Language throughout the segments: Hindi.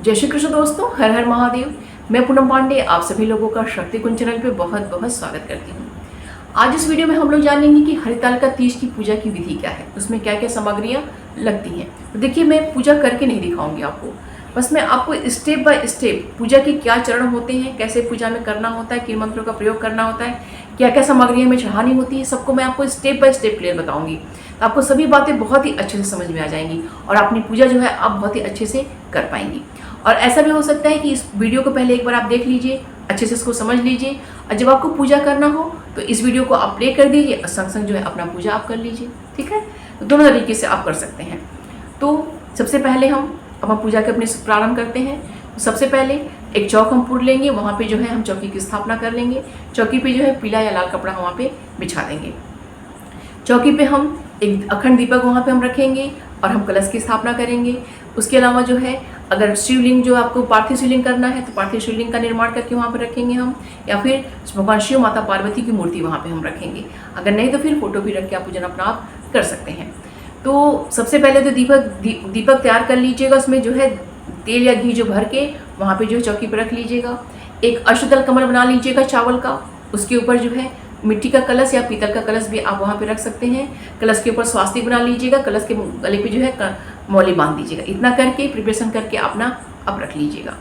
जय श्री कृष्ण दोस्तों, हर हर महादेव। मैं पूनम पांडे आप सभी लोगों का शक्ति कुंज चैनल पे बहुत बहुत स्वागत करती हूँ। आज इस वीडियो में हम लोग जानेंगे कि हरितालिका तीज की पूजा की विधि क्या है, उसमें क्या क्या सामग्रियाँ लगती हैं। तो देखिए, मैं पूजा करके नहीं दिखाऊंगी आपको, बस मैं आपको स्टेप बाय स्टेप पूजा के क्या चरण होते हैं, कैसे पूजा में करना होता है, किन मंत्रों का प्रयोग करना होता है, क्या क्या सामग्रियाँ हमें चढ़ानी होती है, सबको मैं आपको स्टेप बाय स्टेप क्लियर बताऊंगी। तो आपको सभी बातें बहुत ही अच्छे से समझ में आ जाएंगी और अपनी पूजा जो है आप बहुत ही अच्छे से कर पाएंगी। और ऐसा भी हो सकता है कि इस वीडियो को पहले एक बार आप देख लीजिए, अच्छे से इसको समझ लीजिए, और जब आपको पूजा करना हो तो इस वीडियो को आप प्ले कर दीजिए और संग संग जो है अपना पूजा आप कर लीजिए। ठीक है, तो दोनों तरीके से आप कर सकते हैं। तो सबसे पहले हम अपना पूजा के अपने प्रारंभ करते हैं। सबसे पहले एक चौक हम पूर लेंगे, वहाँ पे जो है हम चौकी की स्थापना कर लेंगे। चौकी पे जो है पीला या लाल कपड़ा वहाँ पे बिछा देंगे। चौकी पे हम एक अखंड दीपक वहाँ पे हम रखेंगे और हम कलश की स्थापना करेंगे। उसके अलावा जो है अगर शिवलिंग जो आपको पार्थिव शिवलिंग करना है तो पार्थिव शिवलिंग का निर्माण करके वहाँ पर रखेंगे हम, या फिर भगवान शिव माता पार्वती की मूर्ति वहाँ पे हम रखेंगे। अगर नहीं तो फिर फोटो भी रख के आप पूजन अपना आप कर सकते हैं। तो सबसे पहले तो दीपक तैयार कर लीजिएगा। उसमें जो है तेल या घी जो भर के वहाँ पे जो है चौकी पर रख लीजिएगा। एक अष्टदल कमल बना लीजिएगा चावल का, उसके ऊपर जो है मिट्टी का कलश या पीतल का कलश भी आप वहाँ पे रख सकते हैं। कलश के ऊपर स्वास्तिक बना लीजिएगा, कलश के गले पे जो है मौली बांध दीजिएगा। इतना करके प्रिपरेशन करके अपना अब रख लीजिएगा।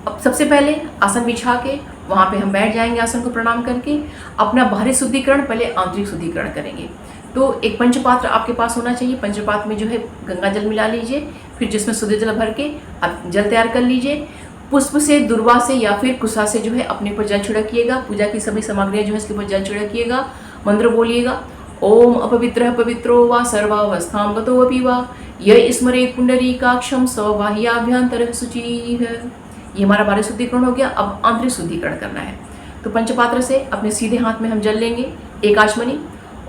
अब सबसे पहले आसन बिछा के वहाँ पे हम बैठ जाएंगे। आसन को प्रणाम करके अपना बाहरी शुद्धिकरण, पहले आंतरिक शुद्धिकरण करेंगे। तो एक पंचपात्र आपके पास होना चाहिए। पंचपात्र में जो है गंगा जल मिला लीजिए, फिर जिसमें शुद्ध जल भर के आप जल तैयार कर लीजिए। पुष्प से, दुर्वा से या फिर कुशा से जो है अपने ऊपर जल छिड़किएगा। पूजा की सभी सामग्रियाँ जो है इसके ऊपर जल छिड़किएगा। मंत्र बोलिएगा, ओम अपवित्रः पवित्रो वा सर्वावस्थां गतोऽपि वा य स्मरेत् पुंडरीकाक्षं सौबाह्याभ्यन्तरः शुचिः। ये हमारा बाहरी शुद्धिकरण हो गया। अब आंतरिक शुद्धिकरण करना है। तो पंचपात्र से अपने सीधे हाथ में हम जल लेंगे, एक आचमनी।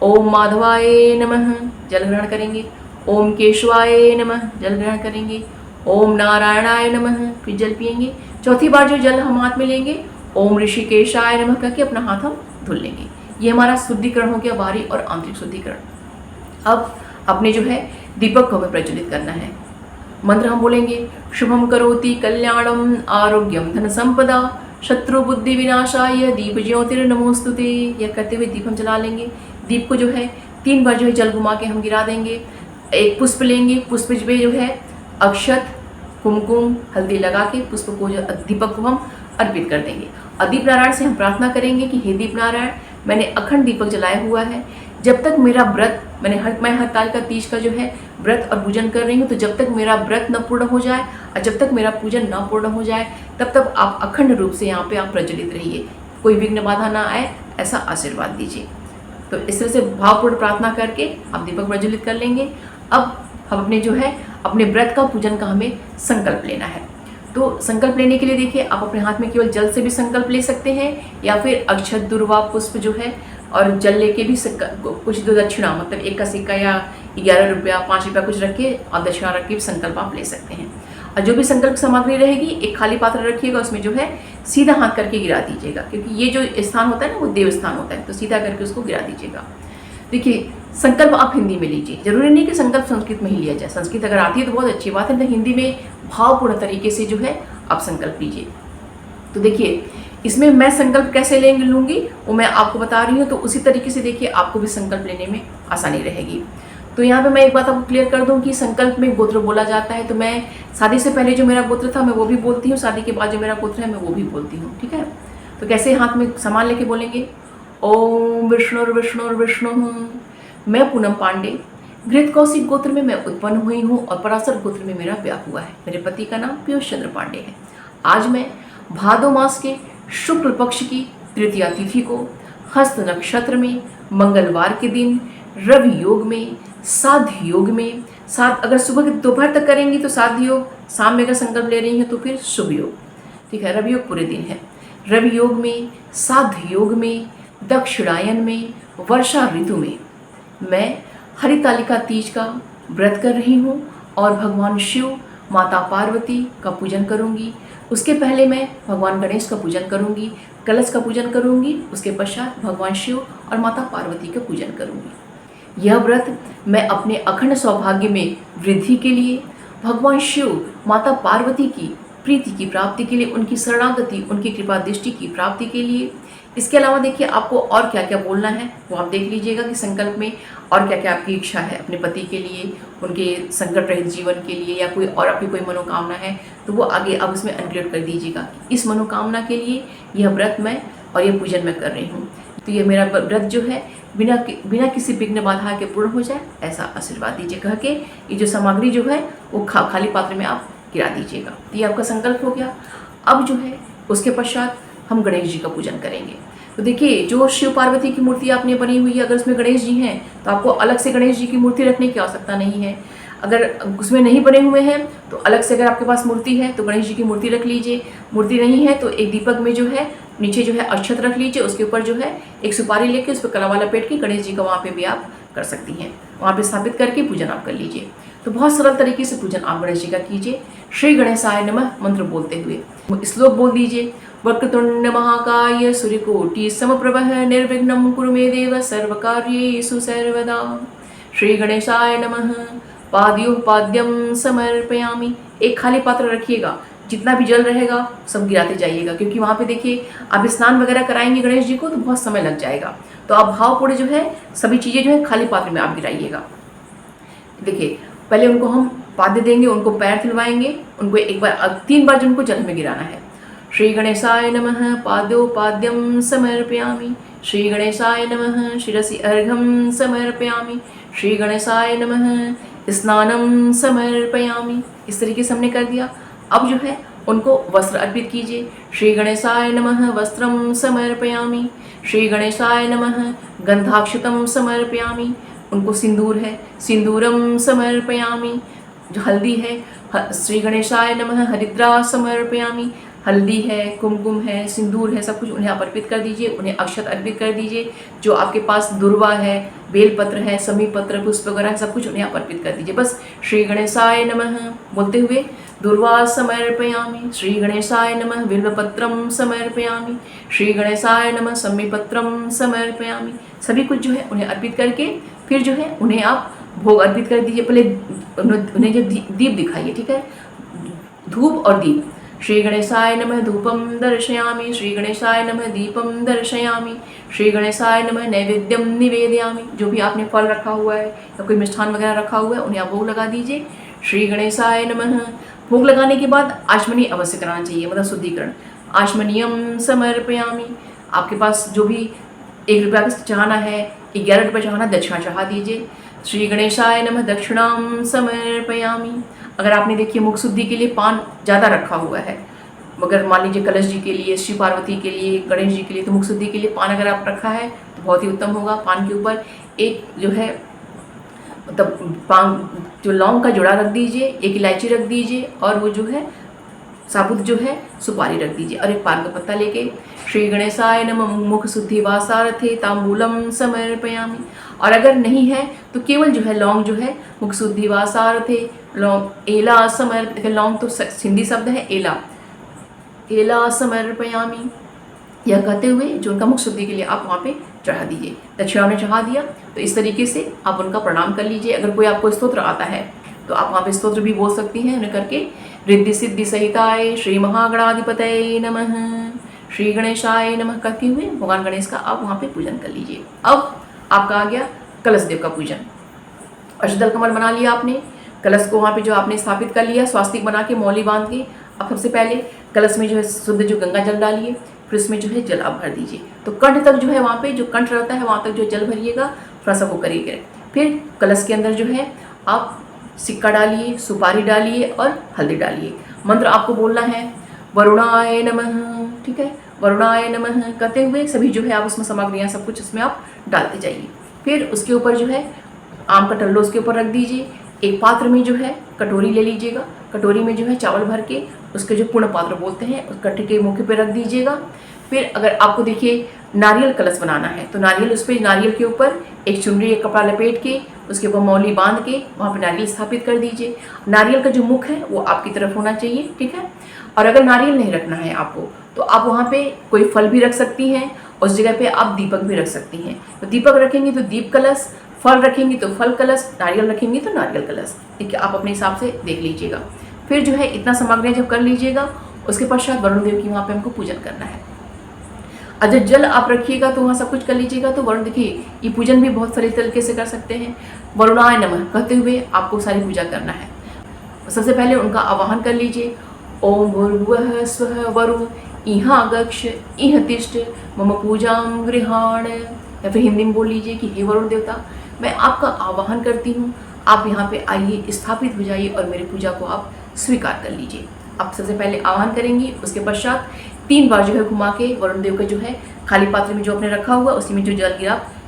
ओम माधवाय नमः, जल ग्रहण करेंगे। ओम केशवाय नमः, जल ग्रहण करेंगे। ओम नारायणाय नमः, फिर जल पिएंगे। चौथी बार जो जल हम हाथ में लेंगे, ओम ऋषिकेशाय नमः करके अपना हाथ हम धुल लेंगे। ये हमारा शुद्धिकरण हो गया, बाहरी और आंतरिक शुद्धिकरण। अब अपने जो है दीपक को हमें प्रज्वलित करना है। मंत्र हम बोलेंगे, शुभम करोति कल्याणम आरोग्यम धन संपदा शत्रु बुद्धि विनाशाय दीप ज्योतिर्नमोस्तुते। यह करते हुए दीप हम जला लेंगे। दीप को जो है 3 बार जो है जल घुमा के हम गिरा देंगे। एक पुष्प लेंगे, पुष्प पे जो है अक्षत, कुमकुम, हल्दी लगा के पुष्प को जो दीपक को हम अर्पित कर देंगे। और दीप नारायण से हम प्रार्थना करेंगे कि हे दीप नारायण, मैंने अखंड दीपक जलाया हुआ है। जब तक मेरा व्रत, मैं हरितालिका तीज का जो है व्रत और पूजन कर रही हूँ, तो जब तक मेरा व्रत न पूर्ण हो जाए और जब तक मेरा पूजन न पूर्ण हो जाए तब तक आप अखंड रूप से यहाँ पे आप प्रज्वलित रहिए, कोई विघ्न बाधा ना आए, ऐसा आशीर्वाद दीजिए। तो इस तरह से भावपूर्ण प्रार्थना करके आप दीपक प्रज्वलित कर लेंगे। अब हम अपने जो है अपने व्रत का, पूजन का हमें संकल्प लेना है। तो संकल्प लेने के लिए देखिए, आप अपने हाथ में केवल जल से भी संकल्प ले सकते हैं, या फिर अक्षत, दुर्वा, पुष्प जो है और जल लेके भी कुछ दो दक्षिणा, मतलब 1 का सिक्का या 11 रुपया, 5 रुपया कुछ रख के और दक्षिणा रख के भी संकल्प आप ले सकते हैं। और जो भी संकल्प सामग्री रहेगी, एक खाली पात्र रखिएगा, उसमें जो है सीधा हाथ करके गिरा दीजिएगा, क्योंकि ये जो स्थान होता है ना वो देव स्थान होता है, तो सीधा करके उसको गिरा दीजिएगा। देखिए, संकल्प आप हिंदी में लीजिए, जरूरी नहीं कि संकल्प संस्कृत में ही लिया जाए। संस्कृत अगर आती है तो बहुत अच्छी बात है, तो हिंदी में भावपूर्ण तरीके से जो है आप संकल्प लीजिए। तो देखिए, इसमें मैं संकल्प कैसे लूँगी वो मैं आपको बता रही हूँ, तो उसी तरीके से देखिए आपको भी संकल्प लेने में आसानी रहेगी। तो यहाँ पे मैं एक बात आपको क्लियर कर दूँ कि संकल्प में गोत्र बोला जाता है। तो मैं शादी से पहले जो मेरा गोत्र था मैं वो भी बोलती हूँ, शादी के बाद जो मेरा गोत्र है मैं वो भी बोलती हूँ। ठीक है, तो कैसे हाथ में सामान लेके बोलेंगे, ओम विष्णुर्विष्णुर्विष्णु, मैं पूनम पांडे घृत कौशिक गोत्र में मैं उत्पन्न हुई हूँ और पराशर गोत्र में मेरा ब्याह हुआ है। मेरे पति का नाम पीयूष चंद्र पांडे है। आज मैं भादो मास के शुक्ल पक्ष की तृतीया तिथि को हस्त नक्षत्र में मंगलवार के दिन रवि योग में, साध्य योग में, अगर सुबह दोपहर तक करेंगी तो साध्य योग, शाम में अगर संकल्प ले रही हैं तो फिर शुभ योग। ठीक है, रवि योग पूरे दिन है। रवि योग में, साध्य योग में, दक्षिणायन में, वर्षा ऋतु में मैं हरितालिका तीज का व्रत कर रही हूँ और भगवान शिव, माता पार्वती का पूजन करूँगी। उसके पहले मैं भगवान गणेश का पूजन करूँगी, कलश का पूजन करूँगी। उसके पश्चात भगवान शिव और माता पार्वती का पूजन करूँगी। यह व्रत मैं अपने अखंड सौभाग्य में वृद्धि के लिए, भगवान शिव, माता पार्वती की प्रीति की प्राप्ति के लिए, उनकी शरणागति, उनकी कृपा दृष्टि की प्राप्ति के लिए। इसके अलावा देखिए आपको और क्या क्या बोलना है वो आप देख लीजिएगा कि संकल्प में और क्या क्या आपकी इच्छा है अपने पति के लिए, उनके संकट रहित जीवन के लिए, या कोई और आपकी कोई मनोकामना है तो वो आगे आप उसमें इंक्लूड कर दीजिएगा। इस मनोकामना के लिए यह व्रत मैं और यह पूजन मैं कर रही हूँ, तो ये मेरा व्रत जो है बिना किसी विघ्न बाधा के पूर्ण हो जाए, ऐसा आशीर्वाद दीजिए कह के ये जो सामग्री जो है वो खाली पात्र में आप गिरा दीजिएगा। तो ये आपका संकल्प हो गया। अब जो है उसके पश्चात हम गणेश जी का पूजन करेंगे। तो देखिए जो शिव पार्वती की मूर्ति आपने बनी हुई है, अगर उसमें गणेश जी हैं तो आपको अलग से गणेश जी की मूर्ति रखने की आवश्यकता नहीं है। अगर उसमें नहीं बने हुए हैं तो अलग से, अगर आपके पास मूर्ति है तो गणेश जी की मूर्ति रख लीजिए। मूर्ति नहीं है तो एक दीपक में जो है नीचे जो है अक्षत रख लीजिए, उसके ऊपर जो है एक सुपारी लेके उस पर कला वाला लपेट के गणेश जी का वहाँ पे भी आप कर सकती हैं, वहाँ पे स्थापित करके पूजन आप कर लीजिए। तो बहुत सरल तरीके से पूजन आप गणेश जी का कीजिए। श्री गणेशाय नमः मंत्र बोलते हुए श्लोक बोल दीजिए। वक्रतुंड महाकाय सूर्यकोटि समप्रभः निर्विघ्नं कुरु मे देव सर्वकार्येषु सर्वदा। श्री गणेशाय नमः। पाद्योः पाद्यं समर्पयामि। एक खाली पात्र रखिएगा, जितना भी जल रहेगा सब गिराते जाइएगा, क्योंकि वहाँ पे देखिए आप स्नान वगैरह कराएंगे गणेश जी को तो बहुत समय लग जाएगा। तो आप भावपूर्ण जो है सभी चीज़ें जो है खाली पात्र में आप गिराइएगा। देखिए पहले उनको हम पाद्य देंगे, उनको पैर धुलवाएंगे, उनको एक बार 3 बार उनको जल में गिराना है। श्री गणेशाय नमः। पाद्योपाद्यं समर्पयामि। श्री गणेशाय नमः। शिरसि अर्घ्यं समर्पयामि। श्री गणेशाय नमः। स्नानं समर्पयामि। इस तरीके से हमने कर दिया। अब जो है उनको वस्त्र अर्पित कीजिए। श्री गणेशाय नमः। वस्त्रं समर्पयामि। श्री गणेशाय नमः। गंधाक्षतं समर्पयामि। उनको सिंदूर है, सिंदूरम समर्पयामि। जो हल्दी है, श्री गणेशाय नमः। हरिद्रा समर्पयामि। हल्दी है, कुमकुम है, सिंदूर है, सब कुछ उन्हें आप अर्पित कर दीजिए। उन्हें अक्षत अर्पित कर दीजिए। जो आपके पास दुर्वा है, बेलपत्र है, समी पत्र, पुष्प वगैरह सब कुछ उन्हें आप अर्पित कर दीजिए। बस श्री गणेशाय नमः बोलते हुए दुर्वा समर्पयामि। श्री गणेशाय नमः। बिल्वपत्रं समर्पयामि। श्री गणेशाय नमः। समीपत्रं समर्पयामि। सभी कुछ जो है उन्हें अर्पित करके फिर जो है उन्हें आप भोग अर्पित कर दीजिए। पहले उन्हें जो दीप दिखाइए, ठीक है, धूप और दीप। श्री गणेशाय नमः। धूपम दर्शयामि। श्री गणेशाय नमः। दीपम दर्शयामि। श्री गणेशाय नमः। नैवेद्यम निवेदयामि। जो भी आपने फल रखा हुआ है या कोई मिष्ठान वगैरह रखा हुआ है उन्हें आप भोग लगा दीजिए। श्री गणेशाय नमः। भोग लगाने के बाद आचमनी अवश्य कराना चाहिए, मतलब शुद्धिकरण। आचमनीयम समर्पयामि। आपके पास जो भी 1 रुपया का चढ़ाना है, 11 रुपये चढ़ाना, दक्षिणा चढ़ा दीजिए। श्री गणेशाय नमः। दक्षिणाम समर्पयामि। अगर आपने देखिए मुख शुद्धि के लिए पान ज़्यादा रखा हुआ है, मगर मान लीजिए कलश जी के लिए, शिव पार्वती के लिए, गणेश जी के लिए, तो मुख शुद्धि के लिए पान अगर आप रखा है तो बहुत ही उत्तम होगा। पान के ऊपर एक जो है मतलब पान जो लौंग का जोड़ा रख दीजिए, 1 इलायची रख दीजिए और वो जो है साबुत जो है सुपारी रख दीजिए और एक पान का पत्ता लेके श्री गणेशाय नमः। मुख शुद्धि वासारथे तांबूलम समर्पयामि। और अगर नहीं है तो केवल जो है लौंग जो है मुख शुद्धि वासारथे लौंग एला समर्प, लौंग तो सिंधी शब्द है, एला समर्पयामि। यह कहते हुए जो उनका मुख शुद्धि के लिए आप वहाँ पे चढ़ा दीजिए। दक्षिणा ने चढ़ा दिया तो इस तरीके से आप उनका प्रणाम कर लीजिए। अगर कोई आपको स्तोत्र आता है तो आप वहाँ पे स्तोत्र भी बोल सकती हैं उन्हें करके। रिद्धि सिद्धि सहिताय श्री महागणाधिपतये नमः। श्री गणेशाय नमः कहते हुए भगवान गणेश का आप वहाँ पे पूजन कर लीजिए। अब आपका आ गया कलश देव का पूजन। अष्टदल कमल बना लिया आपने, कलश को वहाँ पे जो आपने स्थापित कर लिया, स्वास्तिक बना के मौली बांध के। अब सबसे पहले कलश में जो है शुद्ध जो गंगा जल डालिए, फिर उसमें जो है जल आप भर दीजिए। तो कंठ तक जो है वहाँ पे जो कंठ रहता है वहाँ तक जो जल भरिएगा, थोड़ा सा वो करिएगा। फिर कलश के अंदर जो है आप सिक्का डालिए, सुपारी डालिए और हल्दी डालिए। मंत्र आपको बोलना है वरुणाय नमः, ठीक है, वरुणाय नमः कहते हुए सभी जो है आप उसमें सामग्रियाँ सब कुछ उसमें आप डालते जाइए। फिर उसके ऊपर जो है आम का टल्लो उसके ऊपर रख दीजिए। एक पात्र में जो है कटोरी ले लीजिएगा, कटोरी में जो है चावल भर के उसके जो पूर्ण पात्र बोलते हैं उस कट्टे के मुख पे रख दीजिएगा। फिर अगर आपको देखिए नारियल कलश बनाना है तो नारियल उस पर नारियल के ऊपर एक चुनरी एक कपड़ा लपेट के उसके ऊपर मौली बांध के वहाँ पे नारियल स्थापित कर दीजिए। नारियल का जो मुख है वो आपकी तरफ होना चाहिए, ठीक है। और अगर नारियल नहीं रखना है आपको तो आप वहाँ पे कोई फल भी रख सकती हैं, उस जगह पे आप दीपक भी रख सकती हैं। तो दीपक रखेंगे तो दीप कलश, फल रखेंगी तो फल कलश, नारियल रखेंगी तो नारियल कलश, ठीक है। आप अपने हिसाब से देख लीजिएगा। फिर जो है इतना सामग्रियाँ जब कर लीजिएगा, उसके पश्चात वरुण देव की वहाँ पे हमको पूजन करना है। और जब जल आप रखिएगा तो वहाँ सब कुछ कर लीजिएगा। तो वरुण देखिए, ये पूजन भी बहुत सारे तरीके से कर सकते हैं। वरुणाय नमः कहते हुए आपको सारी पूजा करना है। सबसे पहले उनका आवाहन कर लीजिए। ओम भूर्भुवः स्वः वरुण इहाँ गक्ष इह तिष्ठ मम पूजां गृहाण। या फिर हिंदी में बोल लीजिए कि हे वरुण देवता, मैं आपका आवाहन करती हूँ, आप यहाँ पे आइए, स्थापित हो जाइए और मेरी पूजा को आप स्वीकार कर लीजिए। आप सबसे पहले आवाहन करेंगी, उसके पश्चात 3 बार जो है घुमा के वरुण देव का जो है खाली पात्र में जो आपने रखा हुआ उसी में जो जल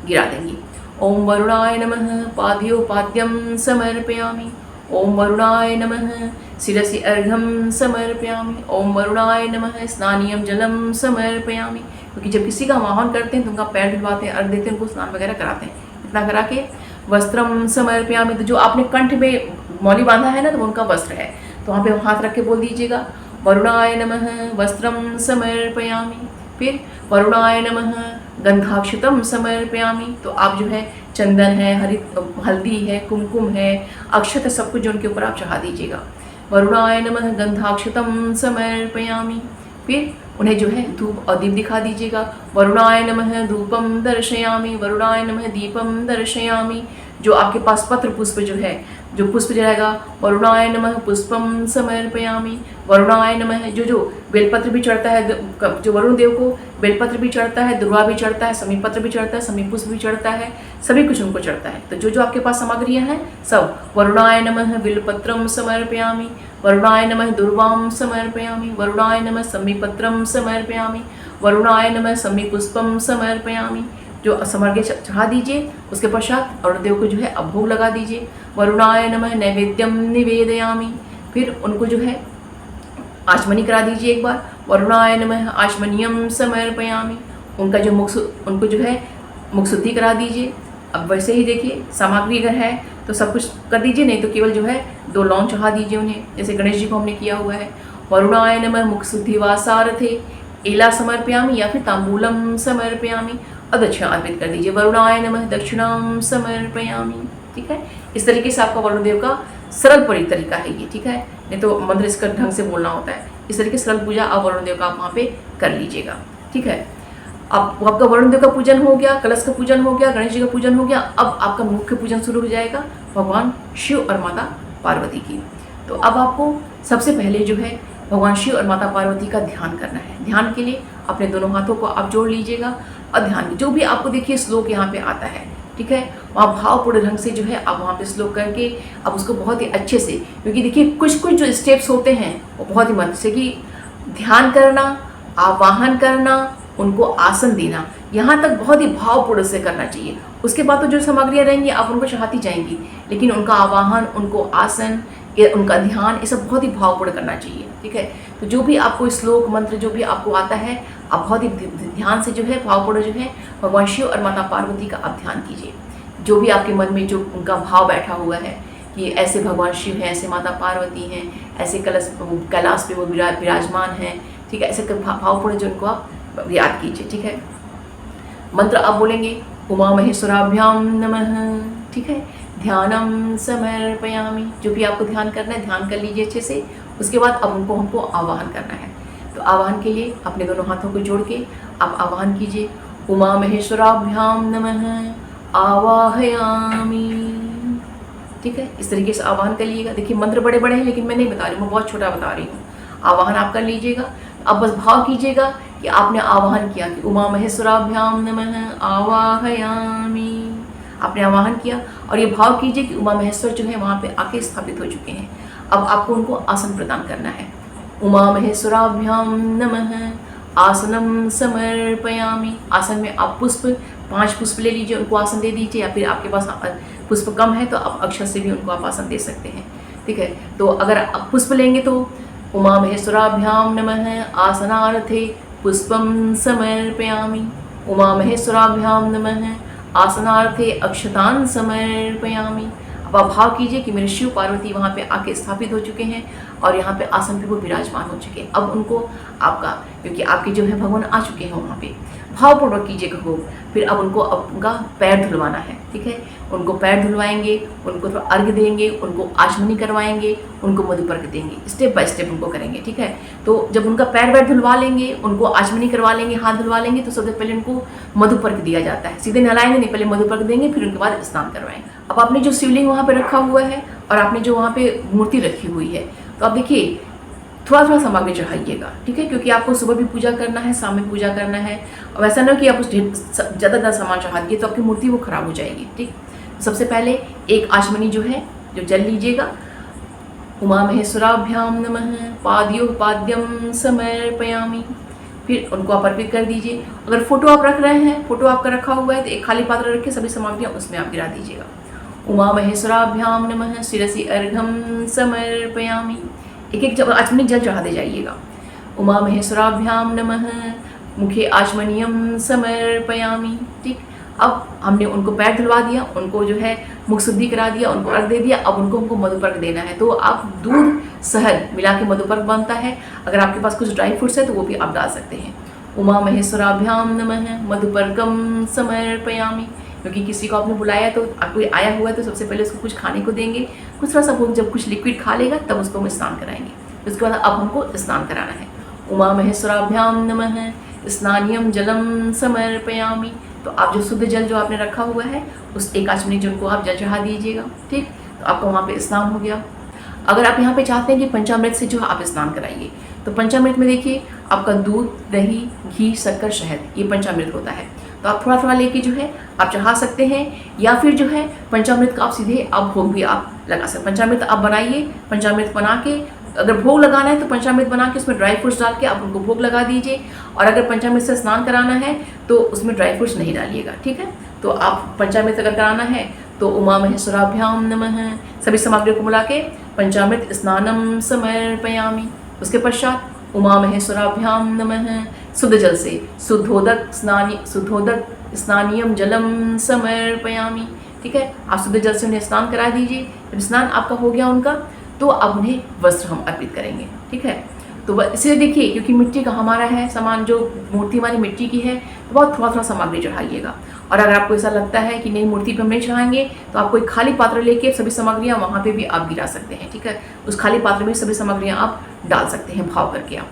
गिरा देंगी। ओम वरुणाय नमः पाद्योपाद्यं समर्पयामि। ओम वरुणाय नमः शिरसि अर्घ्यं समर्पयामि। ओम वरुणाय नमः स्नानीयं जलं समर्पयामि। क्योंकि जब किसी का आवाहन करते हैं तो उनका पैर धुलवाते हैं, अर्घ देते हैं, उनको स्नान वगैरह कराते हैं। इतना करा के वस्त्रम समर्पयामि, तो जो आपने कंठ में मौली बांधा है ना, तो उनका वस्त्र है, तो वहाँ पे हाथ रख के बोल दीजिएगा वरुणाय नमः वस्त्रम समर्पयामि। फिर वरुणाय नमः गंधाक्षतम समर्पयामि, तो आप जो है चंदन है, हल्दी है, कुमकुम है, अक्षत, सब कुछ जो उनके ऊपर आप चढ़ा दीजिएगा। वरुणाय नमः गंधाक्षतम समर्पयामि। फिर उन्हें जो है धूप और दीप दिखा दीजिएगा। वरुणाय नमः धूपम दर्शयामि। वरुणाय नमः दीपम दर्शयामि। जो आपके पास पत्र पुष्प जो है, जो पुष्प जाएगा, वरुणाय नमः पुष्पम समर्पयामि। वरुणाय नमः, जो बेलपत्र भी चढ़ता है, जो वरुण देव को बेलपत्र भी चढ़ता है, दुर्वा भी चढ़ता है, समी पत्र भी चढ़ता है, समी पुष्प भी चढ़ता है, सभी कुछ उनको चढ़ता है। तो जो आपके पास सामग्रियाँ हैं सब, वरुणाय नमः बिल्वपत्रम समर्पयामि। वरुणाय नमः दुर्वां समर्पयामि। वरुणाय नमः समीपत्रम समर्पयामि। वरुणाय नमः समीपुष्पम समर्पयामि। जो सामग्री चढ़ा दीजिए, उसके पश्चात वरुण देव को जो है अब भोग लगा दीजिए। वरुणाय नमः नैवेद्यम निवेदयामि। फिर उनको जो है आचमनी करा दीजिए एक बार। वरुणाय नमः आचमनियम समर्पयामि। उनका जो उनको जो है मुख शुद्धि करा दीजिए। अब वैसे ही देखिए, सामग्री अगर है तो सब कुछ कर दीजिए, नहीं तो केवल जो है 2 लौंग चढ़ा दीजिए उन्हें, जैसे गणेश जी को हमने किया हुआ है। वरुणाय नमः मुख शुद्धि वासारथे एला समर्पयामि, या फिर तांबूलम समर्पयामि, दक्षिणा अर्पित कर दीजिए। वरुणाय नमः दक्षिणाम समर्पयामि। ठीक है, इस तरीके से आपका वरुण देव का सरल परी तरीका है ये। ठीक है, नहीं तो मंत्र इसका ढंग से बोलना होता है। इस तरीके से सरल पूजा आप वरुण देव का आप वहाँ पे कर लीजिएगा। ठीक है, अब आपका वरुण देव का पूजन हो गया, कलश का पूजन हो गया, गणेश जी का पूजन हो गया। अब आपका मुख्य पूजन शुरू हो जाएगा भगवान शिव और माता पार्वती की। तो अब आपको सबसे पहले जो है भगवान शिव और माता पार्वती का ध्यान करना है। ध्यान के लिए अपने दोनों हाथों को आप जोड़ लीजिएगा और ध्यान, जो भी आपको देखिए श्लोक यहाँ पे आता है, ठीक है, वहाँ भावपूर्ण ढंग से जो है आप वहाँ पे श्लोक करके अब उसको बहुत ही अच्छे से, क्योंकि देखिए कुछ जो स्टेप्स होते हैं वो बहुत ही महत्व से, कि ध्यान करना, आवाहन करना, उनको आसन देना, यहाँ तक बहुत ही भावपूर्ण से करना चाहिए। उसके बाद तो जो सामग्रियाँ रहेंगी आप उनको चढ़ाती जाएंगी, लेकिन उनका आवाहन, उनको आसन, उनका ध्यान, ये सब बहुत ही भावपूर्ण करना चाहिए। ठीक है, तो जो भी आपको श्लोक मंत्र जो भी आपको आता है, आप बहुत ही ध्यान से जो है भावपूर्ण जो है भगवान शिव और माता पार्वती का आप ध्यान कीजिए। जो भी आपके मन में जो उनका भाव बैठा हुआ है कि ऐसे भगवान शिव हैं, ऐसे माता पार्वती हैं, ऐसे कैलाश पे वो विराजमान हैं, ठीक है, ऐसे भावपूर्ण जो उनको आप याद कीजिए। ठीक है, मंत्र आप बोलेंगे उमा महेश्वराभ्याम नमः। ठीक है, ध्यानम समर्पयामि। जो भी आपको ध्यान करना है ध्यान कर लीजिए अच्छे से। उसके बाद अब उनको हमको आवाहन करना है। तो आवाहन के लिए अपने दोनों हाथों को जोड़ के आप आवाहन कीजिए, उमा महेश्वराभ्याम नमः आवाहयामि। ठीक है, इस तरीके से आवाहन कर लीजिएगा। देखिए मंत्र बड़े बड़े हैं, लेकिन मैं नहीं बता रही हूँ, मैं बहुत छोटा बता रही हूँ। आवाहन आप कर लीजिएगा। अब बस भाव कीजिएगा कि आपने आवाहन किया कि उमा महेश्वराभ्याम नमः आवाहयामि। आपने आवाहन किया और ये भाव कीजिए कि उमा महेश्वर जो है वहाँ पे आके स्थापित हो चुके हैं। अब आपको उनको आसन प्रदान करना है। उमा महेश्वराभ्याम नमः आसनम समर्पयामि। आसन में आप 5 पुष्प ले लीजिए, उनको आसन दे दीजिए, या फिर आपके पास पुष्प कम है तो आप अक्षर से भी उनको आप आसन दे सकते हैं। ठीक है, तो अगर आप पुष्प लेंगे तो उमा महेश्वराभ्याम नमः आसनार्थे पुष्पम समर्पयामि। उमा महेश्वराभ्याम नमः आसनार्थे अक्षतान समर्पयामि। अब आप भाव कीजिए कि मेरे शिव पार्वती वहाँ पे आके स्थापित हो चुके हैं। और यहाँ पे आसन पे वो विराजमान हो चुके हैं। अब उनको आपका, क्योंकि आपके जो है भगवान आ चुके हैं वहाँ पे, भावपूर्वक कीजिएगा हो। फिर अब उनको उनका पैर धुलवाना है, ठीक है। उनको पैर धुलवाएंगे, उनको थोड़ा अर्घ्य देंगे, उनको आचमनी करवाएंगे, उनको मधुपर्क देंगे, स्टेप बाय स्टेप उनको करेंगे, ठीक है। तो जब उनका पैर वैर धुलवा लेंगे, उनको आचमनी करवा लेंगे, हाथ धुलवा लेंगे, तो सबसे पहले उनको मधुपर्क दिया जाता है। सीधे नहलाएंगे नहीं, पहले मधुपर्क देंगे, फिर उनके बाद स्नान करवाएंगे। अब आपने जो शिवलिंग वहाँ पे रखा हुआ है और आपने जो वहाँ पे मूर्ति रखी हुई है, तो आप देखिए थोड़ा थोड़ा सामग्री चढ़ाइएगा, ठीक है, क्योंकि आपको सुबह भी पूजा करना है, शाम में पूजा करना है। और ऐसा ना कि आप उस ज़्यादा सामान चढ़ा दिए तो आपकी मूर्ति वो खराब हो जाएगी, ठीक। सबसे पहले एक आचमनी जो है, जो जल लीजिएगा, उमा महेश्वराभ्याम नमः पाद्यो पाद्यम समर्पयामि। फिर उनको आप अर्पित कर दीजिए। अगर फोटो आप रख रहे हैं, फोटो आपका रखा हुआ है, तो एक खाली पात्र रख के सभी सामग्रियाँ उसमें आप गिरा दीजिएगा। उमा महेश्वराभ्याम नमः शिरसि अर्घम समर्पयामि। एक एक आचमनी जल चढ़ाते जाइएगा। उमा महेश्वराभ्याम नमः मुखे आचमनियम समर्पयामि, ठीक। अब हमने उनको पैर धुलवा दिया, उनको जो है मुख शुद्धि करा दिया, उनको अर्घ दे दिया। अब उनको मधुपर्क देना है, तो आप दूध शहद मिला के मधुपर्क बनता है। अगर आपके पास कुछ ड्राई फ्रूट्स है तो वो भी आप डाल सकते हैं। उमा महेश्वराभ्याम नमः मधुपर्कम समर्पयामि, क्योंकि किसी को आपने बुलाया तो कोई आया हुआ है तो सबसे पहले उसको कुछ खाने को देंगे, कुछ थोड़ा सा जब कुछ लिक्विड खा लेगा तब उसको हम स्नान कराएंगे। उसके बाद अब हमको स्नान कराना है। उमा महेश्वराभ्याम नमः स्नानियम जलम समर्पयामि। तो आप जो शुद्ध जल जो आपने रखा हुआ है उस एक आचमनी जल को आप जल चढ़ा दीजिएगा, ठीक। तो आपका वहाँ पे स्नान हो गया। अगर आप यहाँ पे चाहते हैं कि पंचामृत से जो आप स्नान कराइए, तो पंचामृत में देखिए आपका दूध, दही, घी, शक्कर, शहद, ये पंचामृत होता है। तो आप थोड़ा थोड़ा लेके जो है आप चढ़ा सकते हैं, या फिर जो है पंचामृत का आप सीधे आप भोग भी आप लगा सकते हैं। पंचामृत आप बनाइए, पंचामृत बना के अगर भोग लगाना है तो पंचामृत बना के उसमें ड्राई फ्रूट्स डाल के आप उनको भोग लगा दीजिए। और अगर पंचामृत से स्नान कराना है तो उसमें ड्राई फ्रूट्स नहीं डालिएगा, ठीक है। तो आप पंचामृत अगर कराना है तो उमा महेश्वराभ्याम नमः सभी सामग्रियों को मिला के पंचामृत स्नानम समर्पयामि। उसके पश्चात उमा महेश्वराभ्याम नमः शुद्ध जल से शुद्धोदक स्नानियम जलम समर्पयामि, ठीक है। आप शुद्ध जल से उन्हें स्नान करा दीजिए। जब स्नान आपका हो गया उनका, तो अब उन्हें वस्त्र हम अर्पित करेंगे, ठीक है। तो इसलिए देखिए, क्योंकि मिट्टी का हमारा है सामान, जो मूर्ति हमारी मिट्टी की है, तो बहुत थोड़ा थोड़ा सामग्री चढ़ाइएगा। और अगर आपको ऐसा लगता है कि नहीं मूर्ति पे हम नहीं चढ़ाएंगे, तो आप कोई खाली पात्र लेके सभी सामग्रियाँ वहाँ पे भी आप गिरा सकते हैं, ठीक है। उस खाली पात्र में सभी सामग्रियाँ आप डाल सकते हैं भाव करके आप।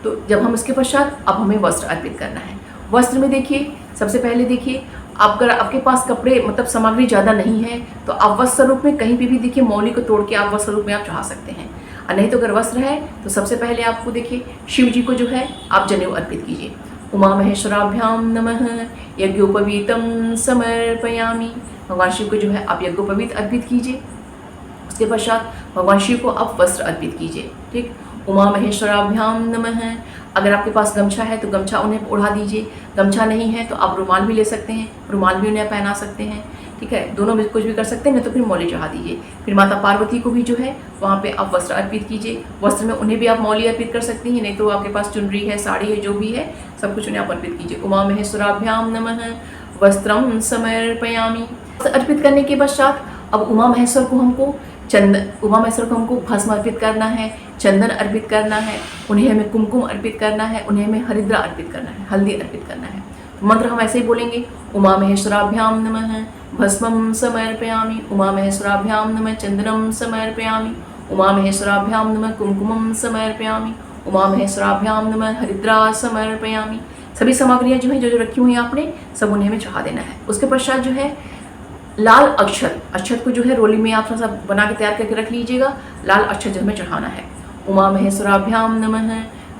तो जब हम इसके पश्चात अब हमें वस्त्र अर्पित करना है। वस्त्र में देखिए, सबसे पहले देखिए, अगर आपके पास कपड़े मतलब सामग्री ज़्यादा नहीं है तो आप वस्त्र स्वरूप में कहीं भी देखिए मौली को तोड़ के आप वस्त्र स्वरूप में आप चढ़ा सकते हैं। और नहीं तो अगर वस्त्र है तो सबसे पहले आपको देखिए शिव जी को जो है आप जनेऊ अर्पित कीजिए। उमा महेश्वराभ्याम नमः यज्ञोपवीतम समर्पयामि। भगवान शिव को जो है आप यज्ञोपवीत अर्पित कीजिए। उसके पश्चात भगवान शिव को आप वस्त्र अर्पित कीजिए, ठीक। उमा महेश्वराभ्याम नमः। अगर आपके पास गमछा है तो गमछा उन्हें ओढ़ा दीजिए, गमछा नहीं है तो आप रुमाल भी ले सकते हैं, रुमाल भी उन्हें पहना सकते हैं, ठीक है। दोनों में कुछ भी कर सकते हैं, नहीं तो फिर मौली चढ़ा दीजिए। फिर माता पार्वती को भी जो है वहाँ पे आप वस्त्र अर्पित कीजिए। वस्त्र में उन्हें भी आप मौली अर्पित कर सकती हैं, नहीं तो आपके पास चुनरी है, साड़ी है, जो भी है सब कुछ उन्हें आप अर्पित कीजिए। उमा महेश्वराभ्याम नमः वस्त्रम समर्पयामि। अर्पित करने के पश्चात अब उमा महेश्वर को हमको भस्म अर्पित करना है, चंदन अर्पित करना है, उन्हें हमें कुमकुम अर्पित करना है, उन्हें हमें हरिद्रा अर्पित करना है, हल्दी अर्पित करना है। तो मंत्र हम ऐसे ही बोलेंगे, उमा महेश्वराभ्याम नमः भस्मं समर्पयामि, उमा महेश्वराभ्याम नमः चंदनम समर्पयामि, उमा महेश्वराभ्याम नमः कुमकुमम समर्पयामि, उमा महेश्वराभ्याम नमः हरिद्रा समर्पयामि। सभी सामग्रियाँ जो है जो रखी हुई हैं आपने सब उन्हें हमें चढ़ा देना है। उसके पश्चात जो है लाल अक्षत को जो है रोली में आप थोड़ा सा बना के तैयार करके रख लीजिएगा। लाल अक्षत जो हमें चढ़ाना है। उमा महेश्वराभ्याम नमः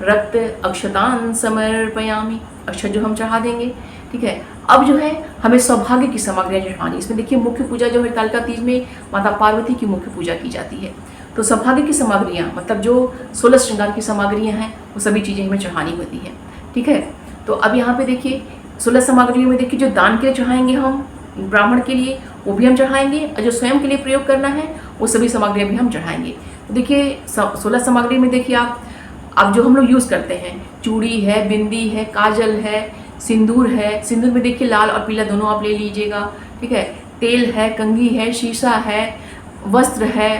रक्त अक्षतान समर्पयामि। अक्षत जो हम चढ़ा देंगे, ठीक है। अब जो है हमें सौभाग्य की सामग्रियाँ चढ़ानी। इसमें देखिए मुख्य पूजा जो हरितालिका तीज में माता पार्वती की मुख्य पूजा की जाती है। तो सौभाग्य की सामग्रियाँ मतलब जो 16 श्रृंगार की सामग्रियाँ हैं वो सभी चीज़ें हमें चढ़ानी होती हैं, ठीक है। तो अब यहाँ पे देखिए 16 सामग्रियों में देखिए जो दान के लिए चढ़ाएंगे हम ब्राह्मण के लिए वो भी हम चढ़ाएंगे, और जो स्वयं के लिए प्रयोग करना है वो सभी सामग्रियाँ भी हम चढ़ाएंगे। तो देखिए 16 सामग्री में देखिए आप जो हम लोग यूज़ करते हैं, चूड़ी है, बिंदी है, काजल है, सिंदूर है। सिंदूर में देखिए लाल और पीला दोनों आप ले लीजिएगा, ठीक है। तेल है, कंघी है, शीशा है, वस्त्र है,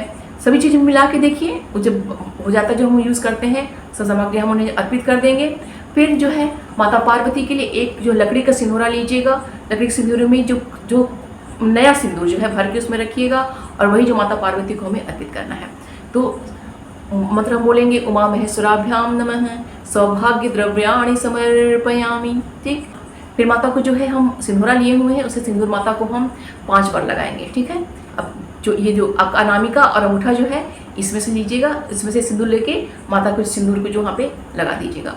सभी चीज़ मिला के देखिए, वो जब हो जाता है जो हम यूज़ करते हैं सब सामग्री हम उन्हें अर्पित कर देंगे। फिर जो है माता पार्वती के लिए एक जो लकड़ी का सिंदूरा लीजिएगा, लकड़ी के सिंदूरे में जो नया सिंदूर जो है भर के उसमें रखिएगा और वही जो माता पार्वती को हमें अर्पित करना है। तो मंत्र हम बोलेंगे उमा महेश्वराभ्याम नमः सौभाग्य द्रव्याणि समर्पयामि। ठीक, फिर माता को जो है हम सिंदूरा लिए हुए हैं उसे सिंदूर माता को हम 5 बार लगाएंगे। ठीक है, अब जो आपका अनामिका और अंगूठा जो है इसमें से लीजिएगा, इसमें से सिंदूर लेके माता को सिंदूर को जो वहाँ पे लगा दीजिएगा।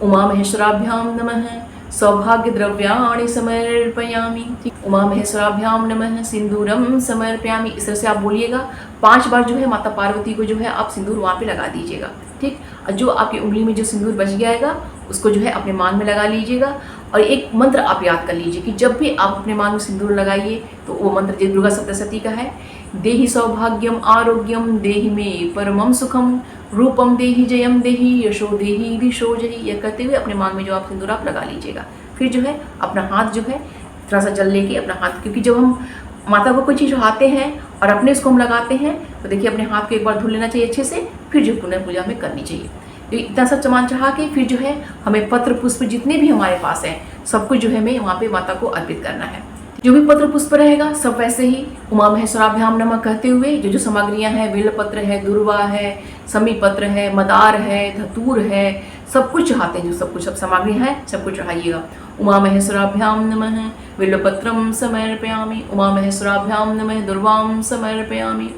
उमा महेश्वराभ्याम नमः सौभाग्य द्रव्याणि समर्पयामि। उमा महेश्वराभ्याम नमः सिंदूरम समर्पयामि। इस तरह से आप बोलिएगा 5 बार जो है माता पार्वती को जो है आप सिंदूर वहाँ पे लगा दीजिएगा। ठीक, और जो आपकी उंगली में जो सिंदूर बच गया उसको जो है अपने मांग में लगा लीजिएगा। और एक मंत्र आप याद कर लीजिए कि जब भी आप अपने मांग में सिंदूर लगाइए तो वो मंत्र जय दुर्गा सप्तशती का है, देहि सौभाग्यम आरोग्यम देहि में परमम सुखम रूपम देहि जयम देहि यशो देहि दिशो जहि। यह कहते हुए अपने मांग में जो आप सिंदूर आप लगा लीजिएगा। फिर जो है अपना हाथ जो है थोड़ा सा जल लेके अपना हाथ, क्योंकि जब हम माता को कोई चीज़ चढ़ाते हैं और अपने उसको हम लगाते हैं तो देखिए अपने हाथ को एक बार धुल लेना चाहिए अच्छे से, फिर जो पुनः पूजा हमें करनी चाहिए। तो इतना सब सामान चढ़ा के फिर जो है हमें पत्र पुष्प जितने भी हमारे पास हैं सब कुछ जो है हमें वहाँ पे माता को अर्पित करना है। जो भी पत्र पुष्प रहेगा सब वैसे ही उमा महेश्वराभ्याम नमः कहते हुए जो सामग्रियाँ हैं, बेल पत्र है, दुर्वा है, समी पत्र है, मदार है, धतूर है, सब कुछ चढ़ाते हैं, जो सब कुछ सब सामग्री है सब कुछ चढ़ाइएगा। उमा महेश्वराभ्याम नमः बिल्वपत्रम समर्पयामि। उमा महेश्वराभ्याम नमः दुर्वां समर्पयामि।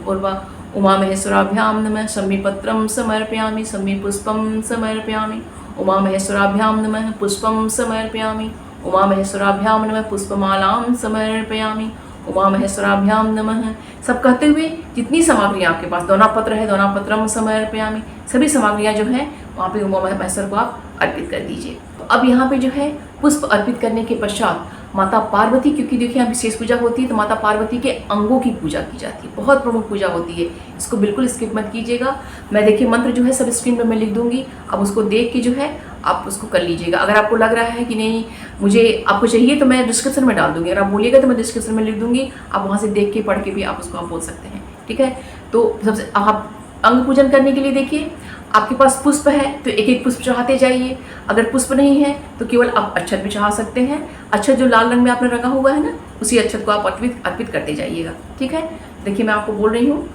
उमा महेश्वराभ्याम नमः शमीपत्रं समर्पयामि, शमीपुष्पं समर्पयामि। उमा महेश्वराभ्याम नमः पुष्पं समर्पयामि। उमा महेश्वराभ्याम नमः पुष्पमालां समर्पयामि। उमा महेश्वराभ्याम नमः। सब कहते हुए जितनी सामग्रियाँ आपके पास, दोना पत्र है दोना पत्रम समर्पयामि, सभी सामग्रियाँ जो हैं वहाँ पे उमा महेश्वर को आप अर्पित कर दीजिए। तो अब यहाँ पे जो है पुष्प अर्पित करने के पश्चात माता पार्वती, क्योंकि देखिए यहाँ विशेष पूजा होती है तो माता पार्वती के अंगों की पूजा की जाती है, बहुत प्रमुख पूजा होती है, इसको बिल्कुल स्किप मत कीजिएगा। मैं देखिए मंत्र जो है सब स्क्रीन पर मैं लिख दूंगी, अब उसको देख के जो है आप उसको कर लीजिएगा। अगर आपको लग रहा है कि नहीं मुझे आपको चाहिए तो मैं डिस्क्रिप्शन में डाल दूंगी, अगर आप बोलिएगा तो मैं डिस्क्रिप्शन में लिख दूंगी, आप वहाँ से देख के पढ़ के भी आप उसको आप बोल सकते हैं। ठीक है, तो सबसे आप अंग पूजन करने के लिए देखिए आपके पास पुष्प है तो एक एक पुष्प चढ़ाते जाइए, अगर पुष्प नहीं है तो केवल आप अक्षत भी चढ़ा सकते हैं। अक्षत जो लाल रंग में आपने रंगा हुआ है ना, उसी अक्षत को आप अर्पित करते जाइएगा। ठीक है, देखिए मैं आपको बोल रही हूँ,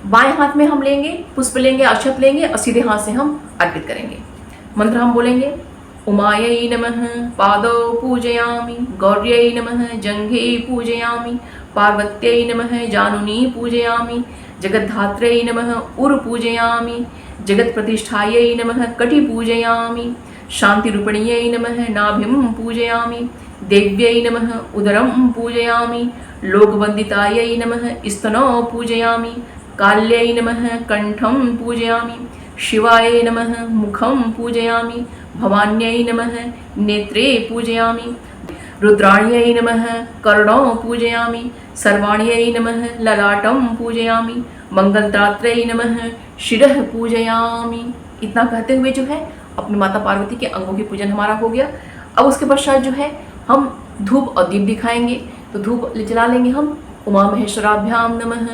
बाएं हाथ में हम लेंगे पुष्प लेंगे, अक्षत लेंगे और सीधे हाथ से हम अर्पित करेंगे। मंत्र हम बोलेंगे उमायै नमः पादौ पूजयामि, गौर्यै नमः जंघे पूजयामि, पार्वत्यै नमः जानुनी पूजयामि, जगद्धात्रै नमः उर पूजयामि, जगत्प्रतिष्ठायै नमः कटि पूजयामि, शान्तिरूपिण्यै नमः नाभिं पूजयामि, देव्यै नमः उदरं पूजयामि, लोकवन्दितायै नमः स्तनौ पूजयामि, काल्यै नमः कण्ठं पूजयामि, शिवाय नमः मुखं पूजयामि, भवान्यै नमः नेत्रे पूजयामि, रुद्राण्यै नमः कर्णौ पूजयामि, सर्वाण्यै नमः ललाटं पूजयामि, मंगलदात्रै नमः शिरः पूजयामि। इतना कहते हुए जो है अपनी माता पार्वती के अंगों की पूजन हमारा हो गया। अब उसके पश्चात जो है हम धूप और दीप दिखाएंगे, तो धूप जला लेंगे हम उमा महेश्वराभ्याम नमः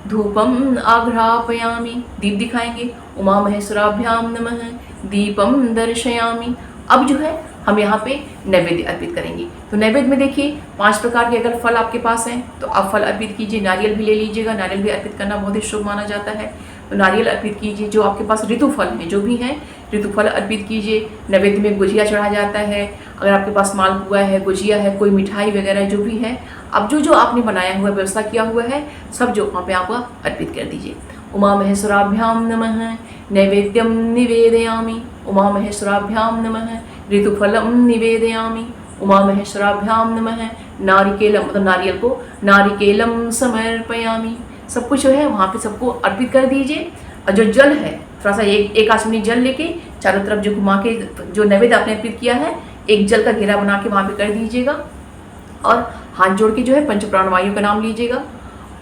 धूपम आघ्रापयामि, दीप दिखाएंगे उमा महेश्वराभ्याम नमः दीपम दर्शयामि। अब जो है हम यहाँ पे नैवेद्य अर्पित करेंगे। तो नैवेद्य में देखिए 5 प्रकार के अगर फल आपके पास हैं तो आप फल अर्पित कीजिए, नारियल भी ले लीजिएगा, नारियल भी अर्पित करना बहुत ही शुभ माना जाता है, तो नारियल अर्पित कीजिए। जो आपके पास ऋतु फल हैं जो भी हैं ऋतु फल अर्पित कीजिए। नैवेद्य में गुजिया चढ़ा जाता है, अगर आपके पास मालपुआ है, गुजिया है, कोई मिठाई वगैरह जो भी है, अब जो आपने बनाया हुआ व्यवस्था किया हुआ है सब जो वहाँ पे आप अर्पित कर दीजिए। उमा महेश्वराभ्याम नमः नैवेद्यम निवेदयामि, उमा महेश्वराभ्याम नमः ऋतुफलम निवेदयामि, उमा महेश्वराभ्याम नमः नारिकेलम, मतलब नारियल को नारिकेलम समर्पयामि। सब कुछ जो है वहाँ पे सबको अर्पित कर दीजिए। और जो जल है थोड़ा सा एक आचमनी जल लेके चारों तरफ जो घुमा के जो नैवेद्य आपने अर्पित किया है एक जल का घेरा बना के वहाँ पे कर दीजिएगा और हाथ जोड़ के जो है पंच प्राणवायु का नाम लीजिएगा।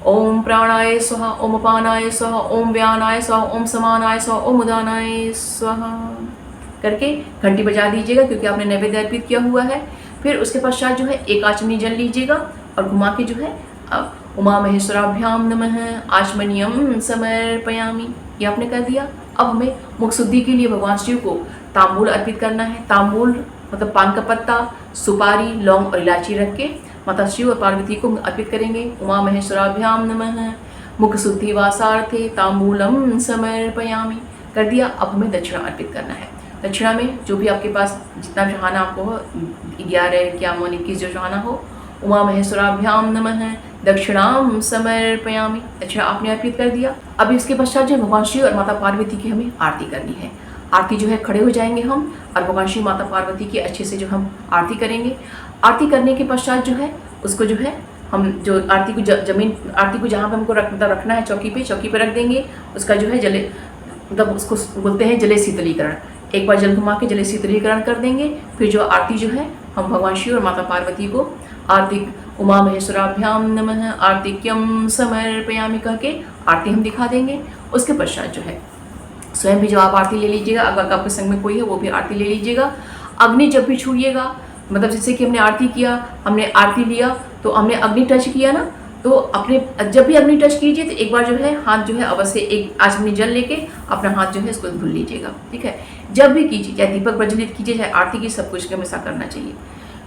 ओम प्राणाय स्वाहा, ओम अपानाय स्वाहा, ओम व्यानाय स्वाहा, ओम समानाय स्वाहा, ओम उदानाय स्वाहा करके घंटी बजा दीजिएगा, क्योंकि आपने नैवेद्य अर्पित किया हुआ है। फिर उसके पश्चात जो है एक आचमनी जल लीजिएगा और घुमा के जो है उमा महेश्वराभ्याम नमः आचमनीयम समर्पयामि। ये आपने कर दिया। अब हमें मुख शुद्धि के लिए भगवान शिव को तांबूल अर्पित करना है। तांबूल मतलब पान का पत्ता, सुपारी, लौंग और इलायची रख के माता शिव और पार्वती को अर्पित करेंगे। उमा महेश्वराभ्याम नमः मुख शुद्धि वासार्थे तांबूलम समर्पयामि कर दिया। अब हमें दक्षिणा अर्पित करना है। दक्षिणा में जो भी आपके पास जितना चढ़ाना आपको हो, 11, 51, 21 जो चढ़ाना हो, उमा महेश्वराभ्याम नमः दक्षिणाम समर्पयामि। दक्षिणा आपने अर्पित कर दिया। अब इसके पश्चात जो भगवान शिव और माता पार्वती की हमें आरती करनी है। आरती जो है खड़े हो जाएंगे हम और भगवान शिव माता पार्वती की अच्छे से जो हम आरती करेंगे। आरती करने के पश्चात जो है उसको जो है हम जो आरती को जमीन आरती को जहाँ पे हमको रखना है चौकी पे रख देंगे। उसका जो है जले मतलब उसको बोलते हैं जले शीतलीकरण। एक बार जल घुमा के जले शीतलीकरण कर देंगे। फिर जो आरती जो है हम भगवान शिव और माता पार्वती को आरती उमा महेश्वराभ्याम नमः आरतिक्यम समर्पयामि कह के आरती हम दिखा देंगे। उसके पश्चात जो है स्वयं भी जो आप आरती ले लीजिएगा। अगर आपके संग में कोई है वो भी आरती ले लीजिएगा। अग्नि जब भी छूइएगा, मतलब जैसे कि हमने आरती किया, हमने आरती लिया तो हमने अग्नि टच किया ना, तो अपने जब भी अग्नि टच कीजिए तो एक बार जो है हाथ जो है अवश्य एक आचमनी जल लेके अपना हाथ जो है इसको धुल लीजिएगा। ठीक है, जब भी कीजिए, चाहे दीपक प्रज्वलित कीजिए चाहे आरती की, सब कुछ हमेशा करना चाहिए।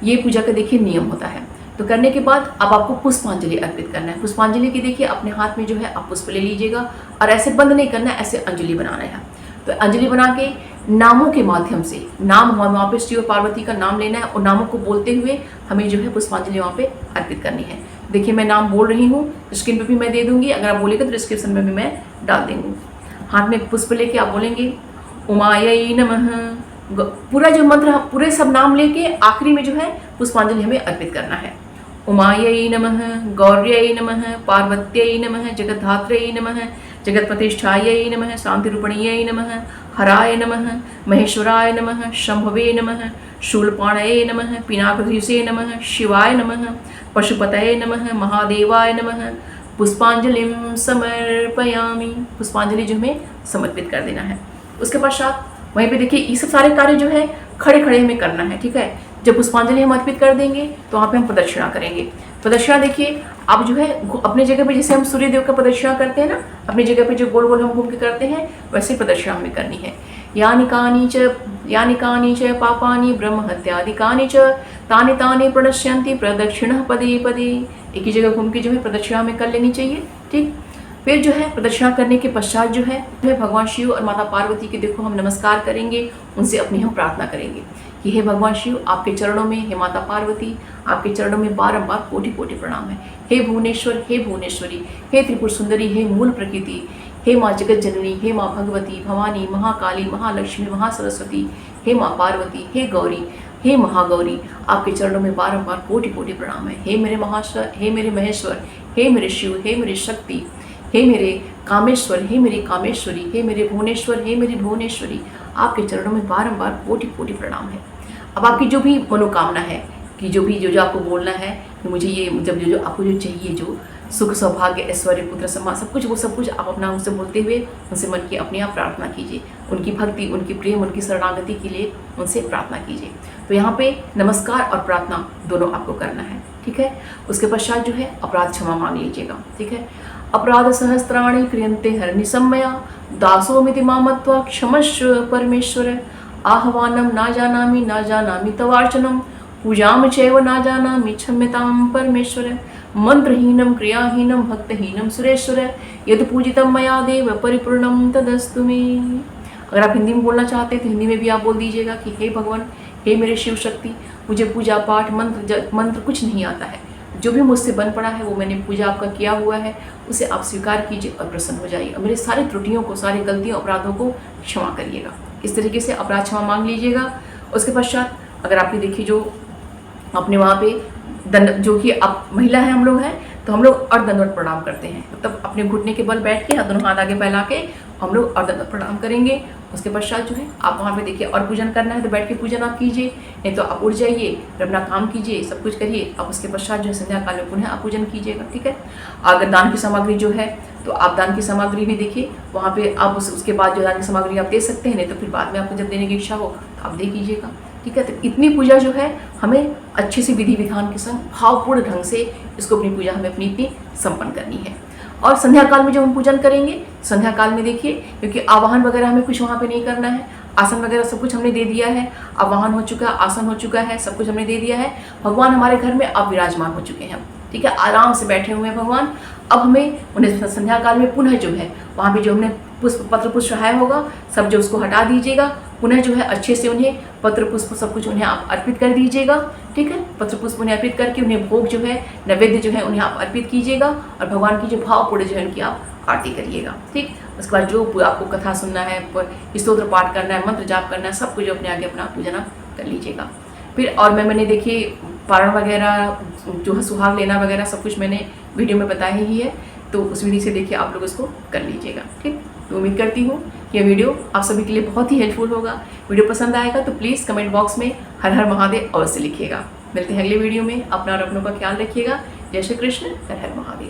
ये पूजा का देखिए नियम होता है। तो करने के बाद अब आपको पुष्पांजलि अर्पित करना है। पुष्पांजलि की देखिए अपने हाथ में जो है आप पुष्प ले लीजिएगा और ऐसे बंद नहीं करना है, ऐसे अंजलि बनाना है। तो अंजलि बना के नामों के माध्यम से, नाम वहाँ पे शिव और पार्वती का नाम लेना है और नामों को बोलते हुए हमें जो है पुष्पांजलि वहाँ पे अर्पित करनी है। देखिए मैं नाम बोल रही हूँ, स्क्रीन पे भी मैं दे दूंगी, अगर आप बोलेंगे तो डिस्क्रिप्शन में भी मैं डाल देंगी। हाथ में पुष्प लेके आप बोलेंगे उमायै नमः। पूरा जो मंत्र पूरे सब नाम लेके आखिरी में जो है पुष्पांजलि हमें अर्पित करना है। उमायै नमः, गौर्यै नमः, पार्वत्यै नमः, जगद्धात्र्यै नमः, जगत्प्रतिष्ठायै नमः, शांतिरूपणीयै नमः, हराय नमः, महेश्वराय नमः, शंभवे नमः, शूलपाणये नमः, पिनाकधीशे नमः, शिवाय नमः, पशुपतये नमः, महादेवाय नमः। पुष्पांजलिम समर्पयामि। पुष्पांजलि जो हमें समर्पित कर देना है। उसके पश्चात वहीं पे देखिए ये सब सारे कार्य जो है खड़े खड़े हमें करना है। ठीक है, जब पुष्पांजलि हम अर्पित कर देंगे तो वहाँ पे हम प्रदक्षिणा करेंगे। प्रदक्षिणा देखिए आप जो है अपने जगह पे, जैसे हम सूर्य देव का प्रदक्षिणा करते हैं ना, अपनी जगह पे जो गोल गोल हम घूम के करते हैं, वैसे प्रदक्षिणा हमें करनी है। यानि च पापानि ब्रह्म हत्यादिकानि च तानि तानि प्रणश्यन्ति प्रदक्षिणः पदे पदे। एक ही जगह घूम के जो है प्रदक्षिणा हमें कर लेनी चाहिए। ठीक, फिर जो है प्रदक्षिणा करने के पश्चात जो है भगवान शिव और माता पार्वती के देखो हम नमस्कार करेंगे, उनसे अपनी हम प्रार्थना करेंगे कि हे भगवान शिव, आपके चरणों में, हे माता पार्वती, आपके चरणों में बारंबार कोटि कोटि प्रणाम है। हे भुवनेश्वर, हे भुवनेश्वरी, हे त्रिपुर सुंदरी, हे मूल प्रकृति, हे माँ जगत जननी, हे माँ भगवती, भवानी, महाकाली, महालक्ष्मी, महासरस्वती, हे माँ पार्वती, हे गौरी, हे महागौरी, आपके चरणों में बारंबार कोटि कोटि प्रणाम है। हे मेरे महाश्वर, हे मेरे महेश्वर, हे मेरे शिव, हे मेरे शक्ति, हे मेरे कामेश्वर, हे मेरी कामेश्वरी, हे मेरे भुवनेश्वर, हे मेरी भुवनेश्वरी, आपके चरणों में बारंबार कोटि कोटि प्रणाम है। अब आपकी जो भी मनोकामना है कि जो भी जो आपको बोलना है कि मुझे ये जब जो आपको जो चाहिए, जो सुख सौभाग्य ऐश्वर्य पुत्र सम्मान सब कुछ, वो सब कुछ आप अपना उनसे बोलते हुए उनसे मन की अपने आप प्रार्थना कीजिए। उनकी भक्ति, उनकी प्रेम, उनकी शरणागति के लिए उनसे प्रार्थना कीजिए। तो यहाँ पे नमस्कार और प्रार्थना दोनों आपको करना है। ठीक है, उसके पश्चात जो है अपराध क्षमा मांग लीजिएगा। ठीक है, अपराध सहस्त्राणि क्रियन्ते हरनि सम्मया दासोमिति मामत्वा क्षमस्व परमेश्वर। आह्वानं न जानामि तवार्चनं पूजां चैव न जानामि क्षम्यतां परमेश्वर। मंत्रहीनं क्रियाहीनं भक्तहीनं सुरेश्वर यद पूजितं मया देव परिपूर्णं तदस्तु मे। अगर आप हिंदी में बोलना चाहते हैं तो हिंदी में भी आप बोल दीजिएगा कि हे भगवान, हे मेरे शिव शक्ति, मुझे पूजा पाठ मंत्र कुछ नहीं आता है। जो भी मुझसे बन पड़ा है वो मैंने पूजा आपका किया हुआ है, उसे आप स्वीकार कीजिए और प्रसन्न हो जाइए। और मेरे सारी त्रुटियों को, सारी गलतियों, अपराधों को क्षमा करिएगा। इस तरीके से अपराध क्षमा मांग लीजिएगा। उसके पश्चात अगर आपकी देखिए जो अपने वहाँ पे दंड, जो कि आप महिला है, हम लोग हैं, तो हम लोग अर्धदंडवत प्रणाम करते हैं। मतलब अपने घुटने के बल बैठ के दोनों हाथ आगे फैला के हम लोग अर्धदंडवत प्रणाम करेंगे। उसके पश्चात जो है आप वहाँ पे देखिए और पूजन करना है तो बैठ के पूजन आप कीजिए, नहीं तो आप उठ जाइए, अपना काम कीजिए, सब कुछ करिए। अब उसके पश्चात जो है संध्या काल में पुनः आप पूजन कीजिएगा। ठीक है, अगर दान की सामग्री जो है तो आप दान की सामग्री भी देखिए वहाँ पे आप उसके बाद जो दान की सामग्री आप दे सकते हैं, नहीं तो फिर बाद में आपको जब देने की इच्छा हो तो आप दे कीजिएगा। ठीक है। तो इतनी पूजा जो है हमें अच्छे से विधि विधान के संग भावपूर्ण ढंग से इसको अपनी पूजा हमें अपनी इतनी संपन्न करनी है। और संध्या काल में जब हम पूजन करेंगे, संध्या काल में देखिए, क्योंकि आवाहन वगैरह हमें कुछ वहाँ पे नहीं करना है, आसन वगैरह सब कुछ हमने दे दिया है, आवाहन हो चुका है, आसन हो चुका है, सब कुछ हमने दे दिया है। भगवान हमारे घर में अब विराजमान हो चुके हैं, ठीक है, आराम से बैठे हुए हैं भगवान। अब हमें उन्हें संध्या काल में पुनः जो है वहाँ पे जो हमने पुष्प पत्र पुष्प चढ़ाया होगा सब जो उसको हटा दीजिएगा, पुनः जो है अच्छे से उन्हें पत्र पुष्प सब कुछ उन्हें आप अर्पित कर दीजिएगा, ठीक है। पत्र पुष्प उन्हें अर्पित करके उन्हें भोग जो है, नैवेद्य जो है उन्हें आप अर्पित कीजिएगा और भगवान की जो भावपूर्ण जो है उनकी आप आरती करिएगा, ठीक। उसके बाद जो आपको कथा सुनना है, स्तोत्र पाठ करना है, मंत्र जाप करना है, सब कुछ अपने आगे अपना पूजना कर लीजिएगा। फिर और मैंने देखिए पारण वगैरह जो है सुहाग लेना वगैरह सब कुछ मैंने वीडियो में बताया ही है, तो उस विधि से देखिए आप लोग इसको कर लीजिएगा, ठीक। तो उम्मीद करती हूँ कि यह वीडियो आप सभी के लिए बहुत ही हेल्पफुल होगा। वीडियो पसंद आएगा तो प्लीज़ कमेंट बॉक्स में हर हर महादेव अवश्य लिखिएगा। मिलते हैं अगले वीडियो में। अपना और अपनों का ख्याल रखिएगा। जय श्री कृष्ण। हर हर महादेव।